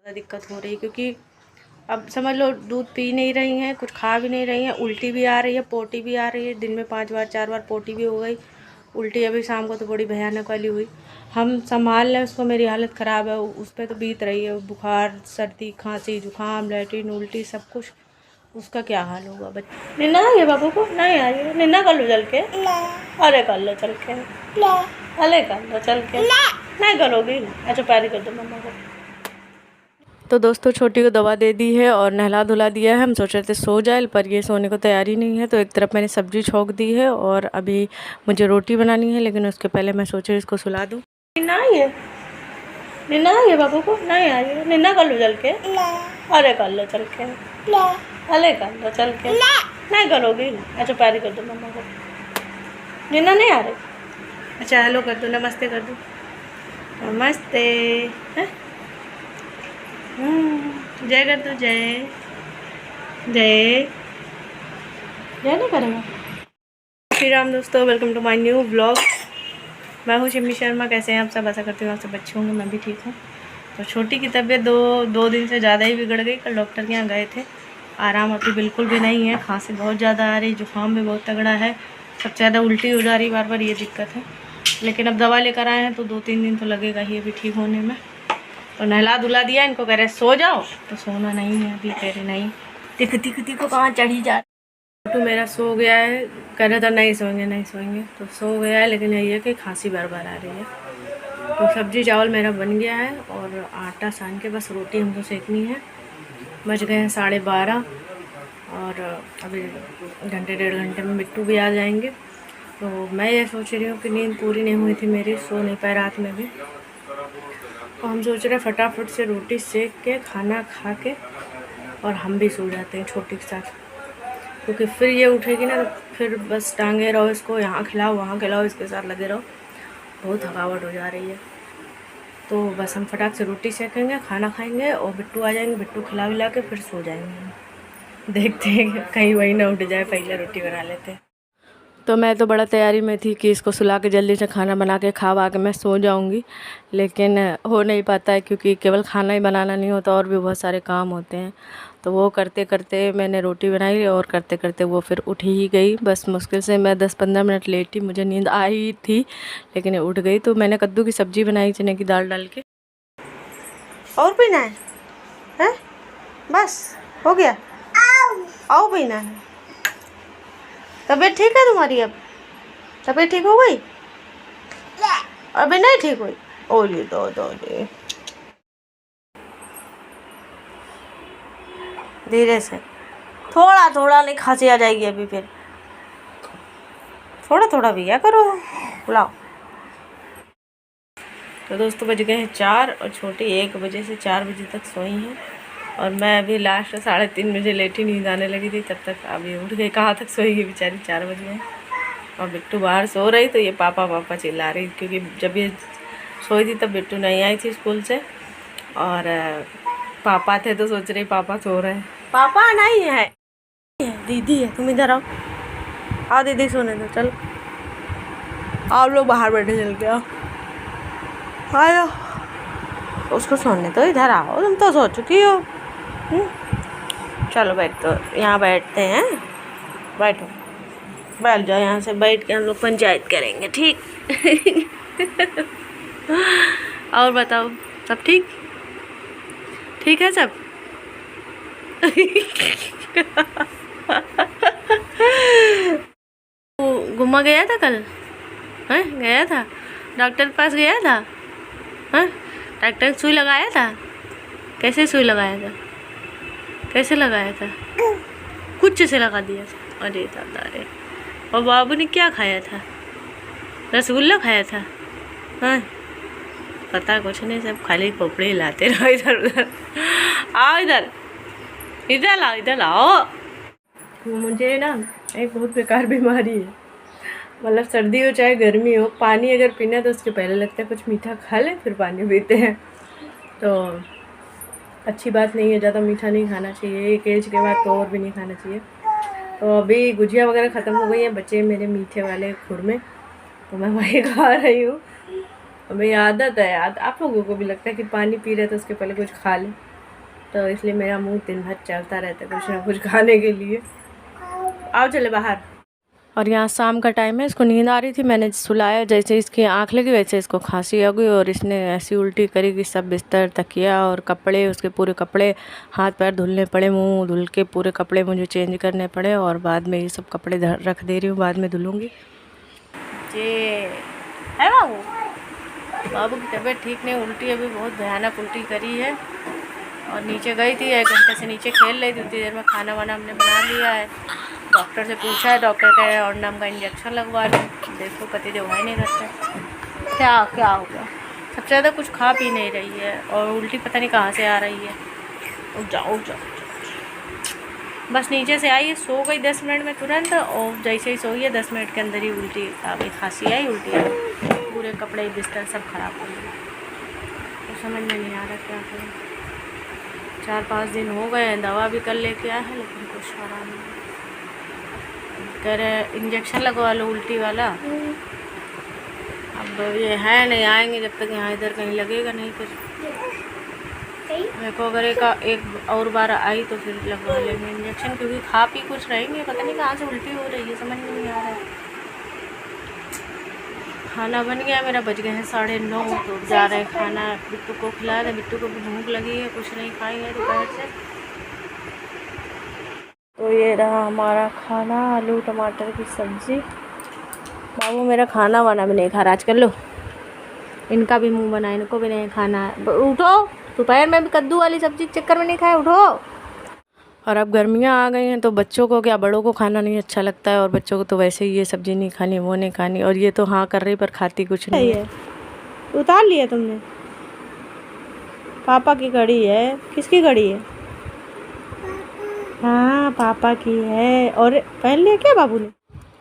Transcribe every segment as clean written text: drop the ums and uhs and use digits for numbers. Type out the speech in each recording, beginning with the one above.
ज़्यादा दिक्कत हो रही, क्योंकि अब समझ लो दूध पी नहीं रही हैं, कुछ खा भी नहीं रही हैं, उल्टी भी आ रही है, पोटी भी आ रही है, दिन में 5 बार 4 बार पोटी भी हो गई, उल्टी अभी शाम को तो बड़ी भयानक वाली हुई। हम संभाल लें उसको, मेरी हालत ख़राब है, उस पर तो बीत रही है, बुखार सर्दी खांसी जुकाम लैट्रिन उल्टी सब कुछ, उसका क्या हाल होगा। बच्चे निन्ना आइए बाबू को, नहीं आइए निन्ना कर लो चल के, अरे कर लो चल के, अरे कर लो चल के, नहीं करोगी, अच्छा पैरी कर दो मम्मा को। तो दोस्तों छोटी को दवा दे दी है और नहला धुला दिया है। हम सोच रहे थे सो जाए, पर ये सोने को तैयारी नहीं है, तो एक तरफ मैंने सब्जी छोंक दी है और अभी मुझे रोटी बनानी है, लेकिन उसके पहले मैं सोच रही इसको सुला दूँ। निन्ना आइए, निन्ना आइए बाबू को, नहीं आइए निन्ना कर लो चल के, अरे कर लो चल के, अरे कर लो चल के, नहीं करोगी, अच्छा पैरी कर दो मम्मा को। निन्ना नहीं आ रही, अच्छा हेलो कर दो, नमस्ते कर दो, नमस्ते है? जय कर दो, जय जय जय नहीं करेगा। श्री राम दोस्तों, welcome to my new vlog. मैं हूँ शिमी शर्मा। कैसे हैं आप सब? आशा करती हूँ आप सब अच्छे होंगे, मैं भी ठीक हूँ। तो छोटी की तबीयत दो दिन से ज़्यादा ही बिगड़ गई। कल डॉक्टर के यहाँ गए थे, आराम अभी बिल्कुल भी नहीं है, खांसी बहुत ज़्यादा आ रही, जुकाम भी बहुत तगड़ा है, सबसे ज़्यादा उल्टी हो जा रही बार बार, ये दिक्कत है। लेकिन अब दवा लेकर आए हैं तो 2-3 दिन तो लगेगा ही अभी ठीक होने में। तो नहला धुला दिया इनको, कह रहे सो जाओ, तो सोना नहीं है अभी, कह रहे नहीं, तिक को कहाँ चढ़ी जा। तो मेरा सो गया है, कह रहा था नहीं सोएंगे नहीं सोएंगे, तो सो गया है, लेकिन यही है कि खांसी बार बार आ रही है। तो सब्जी चावल मेरा बन गया है और आटा सान के बस रोटी हमको सेकनी है। बज गए हैं 12:30 और अभी घंटे 1.5 घंटे में बिट्टू भी आ जाएंगे। तो मैं ये सोच रही हूँ कि नींद पूरी नहीं हुई थी मेरी, सो नहीं पाए रात में भी, तो हम सोच रहे हैं फटाफट से रोटी सेक के खाना खा के और हम भी सो जाते हैं छोटी के साथ, क्योंकि फिर ये उठेगी ना, तो फिर बस टांगे रहो इसको, यहाँ खिलाओ वहाँ खिलाओ, इसके साथ लगे रहो, बहुत थकावट हो जा रही है। तो बस हम फटाक से रोटी सेकेंगे, खाना खाएंगे और बिट्टू आ जाएंगे, बिट्टू खिला विला के फिर सो जाएंगे। देखते हैं कहीं वही ना उठ जाए, पहले रोटी बना लेते हैं। तो मैं तो बड़ा तैयारी में थी कि इसको सुला के जल्दी से खाना बना के खा के मैं सो जाऊंगी, लेकिन हो नहीं पाता है, क्योंकि केवल खाना ही बनाना नहीं होता, और भी बहुत सारे काम होते हैं। तो वो करते करते मैंने रोटी बनाई और करते करते वो फिर उठ ही गई। बस मुश्किल से मैं 10-15 मिनट लेटी, मुझे नींद आई थी लेकिन उठ गई। तो मैंने कद्दू की सब्ज़ी बनाई चने की दाल डाल के। और पीना है? बस हो गया, आओ पीना है। तबीयत ठीक है तुम्हारी? अब तबीयत ठीक हो गई? अभी नहीं ठीक हुई? ओली दो धीरे से, थोड़ा थोड़ा नहीं, खांसी आ जाएगी अभी, फिर थोड़ा थोड़ा पिया करो, बुलाओ। तो दोस्तों बज गए हैं 4 और छोटी 1 बजे से 4 बजे तक सोई हैं, और मैं अभी लास्ट 3:30 बजे लेटी, नींद आने लगी थी, तब तक अभी उठ गई। कहाँ तक सोएगी बेचारी, 4 बज गए। और बिट्टू बाहर सो रही, तो ये पापा पापा चिल्ला रही, क्योंकि जब ये सोई थी तब बिट्टू नहीं आई थी स्कूल से, और पापा थे तो सोच रही पापा सो रहे हैं। पापा नहीं है, दीदी है, तुम इधर आओ, आओ दीदी सोने दो, चलो आप लोग बाहर बैठे, चल के आओ, आयो उसको सोने दो, इधर आओ, तुम तो सो चुकी हो। चलो बैठ, तो यहाँ बैठते हैं, बैठो, बैठ जाओ, यहाँ से बैठ के हम लोग पंचायत करेंगे, ठीक? और बताओ, सब ठीक ठीक है सब? घुमा गया था कल? हैं, गया था डॉक्टर के पास, गया था? हैं, डॉक्टर ने सुई लगाया था? कैसे सुई लगाया था? कैसे लगाया था? कुछ से लगा दिया था? अरे दादा रे। और बाबू ने क्या खाया था? रसगुल्ला खाया था? हाँ, पता कुछ नहीं, सब खाली पोपड़ी लाते रहो इधर उधर। आओ इधर, इधर लाओ, इधर लाओ। मुझे ना एक बहुत बेकार बीमारी है, मतलब सर्दी हो चाहे गर्मी हो, पानी अगर पीना तो उसके पहले लगता है कुछ मीठा खा ले फिर पानी पीते हैं, तो अच्छी बात नहीं है, ज़्यादा मीठा नहीं खाना चाहिए, एक एज के बाद तो और भी नहीं खाना चाहिए। तो अभी गुजिया वगैरह ख़त्म हो गई हैं, बच्चे मेरे मीठे वाले खुरमे, तो मैं वही खा रही हूँ। हमें आदत है, आप लोगों को भी लगता है कि पानी पी रहे तो उसके पहले कुछ खा लें, तो इसलिए मेरा मुंह दिन भर चलता रहता है कुछ ना कुछ खाने के लिए। आओ चले बाहर। और यहाँ शाम का टाइम है, इसको नींद आ रही थी, मैंने सुलाया, जैसे इसकी आँख लगी वैसे इसको खांसी आ गई और इसने ऐसी उल्टी करी कि सब बिस्तर तकिया और कपड़े, उसके पूरे कपड़े, हाथ पैर धुलने पड़े, मुंह धुल के पूरे कपड़े मुझे चेंज करने पड़े और बाद में ये सब कपड़े रख दे रही हूँ, बाद में धुलूँगी। ये है बाबू की तबीयत ठीक नहीं, उल्टी अभी बहुत भयानक उल्टी करी है और नीचे गई थी, 1 घंटे से नीचे खेल रही थी। उतनी देर में खाना वाना हमने बना लिया है। डॉक्टर से पूछा है, डॉक्टर कह रहे हैं और नाम का इंजेक्शन लगवा लो। देखो पति देव भाई नहीं करते क्या क्या हो गया। सबसे ज़्यादा कुछ खा पी नहीं रही है और उल्टी पता नहीं कहाँ से आ रही है। उठ जाओ उठ जाओ। बस नीचे से आई है, सो गई 10 मिनट में तुरंत और जैसे ही सोई है 10 मिनट के अंदर ही उल्टी आ गई, खांसी आई, उल्टी आई, पूरे कपड़े बिस्तर सब खराब हो गए। तो समझ में नहीं आ रहा क्या करें। 4-5 दिन हो गए हैं, दवा भी कर लेके आए हैं लेकिन कुछ आराम नहीं। कह रहे इंजेक्शन लगवा लो उल्टी वाला। अब ये है नहीं, आएंगे जब तक यहाँ इधर कहीं लगेगा नहीं। फिर मेरे को अगर एक और बार आई तो फिर लगवा लेंगे इंजेक्शन, क्योंकि खा पी कुछ रहेंगे, पता नहीं कहाँ से उल्टी हो रही है, समझ में नहीं आ रहा है। खाना बन गया मेरा, बज गए हैं 9:30, तो जा रहे हैं खाना बिट्टू को खिला दें। बिट्टू को भी भूख लगी है, कुछ नहीं खाएंगे दोपहर से। तो ये रहा हमारा खाना, आलू टमाटर की सब्ज़ी। बाबू मेरा खाना वाना भी नहीं खा रहा आजकल। लो इनका भी मुंह बना, इनको भी नहीं खाना। उठो, दोपहर में भी कद्दू वाली सब्ज़ी के चक्कर में नहीं खाए, उठो। और अब गर्मियाँ आ गई हैं तो बच्चों को क्या, बड़ों को खाना नहीं अच्छा लगता है और बच्चों को तो वैसे ही ये सब्ज़ी नहीं खानी, वो नहीं खानी। और ये तो हाँ कर रही पर खाती कुछ नहीं है। उतार लिया तुमने? पापा की घड़ी है। किसकी घड़ी है? हाँ पापा की है। और पहन लिया क्या बाबू ने?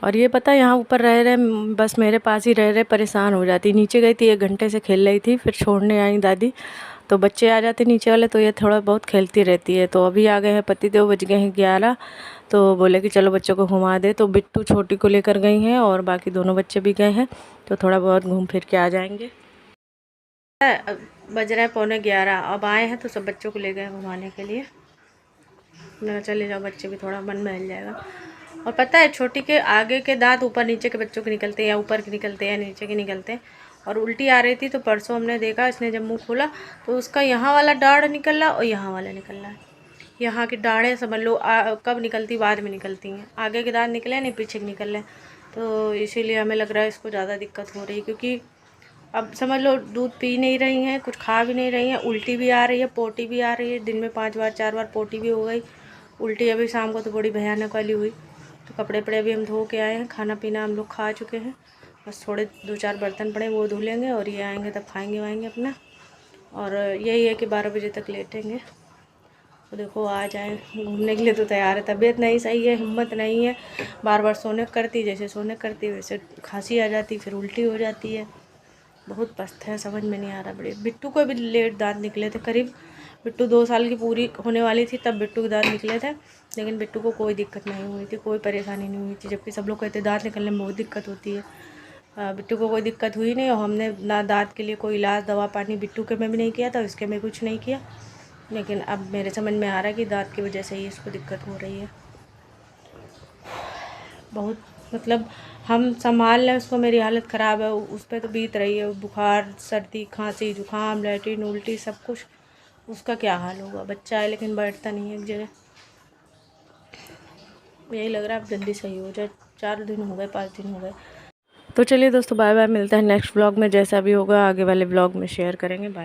और ये पता यहाँ ऊपर रह रहे, बस मेरे पास ही रह रहे, परेशान हो जाती। नीचे गई थी, 1 घंटे से खेल रही थी, फिर छोड़ने आई दादी, तो बच्चे आ जाते नीचे वाले, तो ये थोड़ा बहुत खेलती रहती है। तो अभी आ गए हैं पतिदेव, बज गए हैं 11, तो बोले कि चलो बच्चों को घुमा दे। तो बिट्टू छोटी को लेकर गई हैं और बाकी दोनों बच्चे भी गए हैं, तो थोड़ा बहुत घूम फिर के आ जाएंगे। बज रहे हैं 11:15, अब आए हैं तो सब बच्चों को ले गए घुमाने के लिए। चले जाओ, बच्चे भी थोड़ा मन बहल जाएगा। और पता है छोटी के आगे के दांत ऊपर नीचे के बच्चों के निकलते हैं, या ऊपर के निकलते हैं या नीचे के निकलते हैं। और उल्टी आ रही थी तो परसों हमने देखा, इसने जब मुंह खोला तो उसका यहाँ वाला दाढ़ निकल रहा और यहाँ वाला निकल रहा है। यहाँ की दाढ़ें समझ लो कब निकलती, बाद में निकलती हैं। आगे के दांत निकले नहीं, पीछे के निकल रहे। तो इसीलिए हमें लग रहा है इसको ज़्यादा दिक्कत हो रही है, क्योंकि अब समझ लो दूध पी नहीं रही हैं, कुछ खा भी नहीं रही हैं, उल्टी भी आ रही है, पोटी भी आ रही है। दिन में 5 बार 4 बार पोटी भी हो गई। उल्टी अभी शाम को तो बड़ी भयानक वाली हुई। तो कपड़े पड़े अभी हम धो के आए हैं, खाना पीना हम लोग खा चुके हैं, बस थोड़े 2-4 बर्तन पड़े वो धुलेंगे और ये आएंगे तब खाएंगे वाएंगे अपना। और यही है कि 12 बजे तक लेटेंगे। तो देखो आ जाए घूमने के लिए तो तैयार है। तबीयत नहीं सही है, हिम्मत नहीं है, बार बार सोने करती, जैसे सोने करती वैसे खांसी आ जाती, फिर उल्टी हो जाती है। बहुत पस्त है, समझ में नहीं आ रहा। बड़े बिट्टू को भी लेट दांत निकले थे, करीब बिट्टू 2 साल की पूरी होने वाली थी तब बिट्टू के दांत निकले थे, लेकिन बिट्टू को कोई दिक्कत नहीं हुई थी, कोई परेशानी नहीं हुई थी। जबकि सब लोग कहते दांत निकलने में बहुत दिक्कत होती है, बिट्टू को कोई दिक्कत हुई नहीं। और हमने ना दांत के लिए कोई इलाज दवा पानी बिट्टू के में भी नहीं किया था, इसके में कुछ नहीं किया। लेकिन अब मेरे समझ में आ रहा है कि दांत की वजह से ही इसको दिक्कत हो रही है बहुत। मतलब हम संभाल लें उसको, मेरी हालत ख़राब है, उस पर तो बीत रही है। बुखार, सर्दी, खांसी, जुकाम, लैट्रिन, उल्टी, सब कुछ। उसका क्या हाल होगा। बच्चा है लेकिन बैठता नहीं है एक जगह। यही लग रहा है अब जल्दी सही हो जाए। 4 दिन हो गए, 5 दिन हो गए। तो चलिए दोस्तों, बाय बाय, मिलते हैं नेक्स्ट व्लॉग में। जैसा भी होगा आगे वाले व्लॉग में शेयर करेंगे। बाय।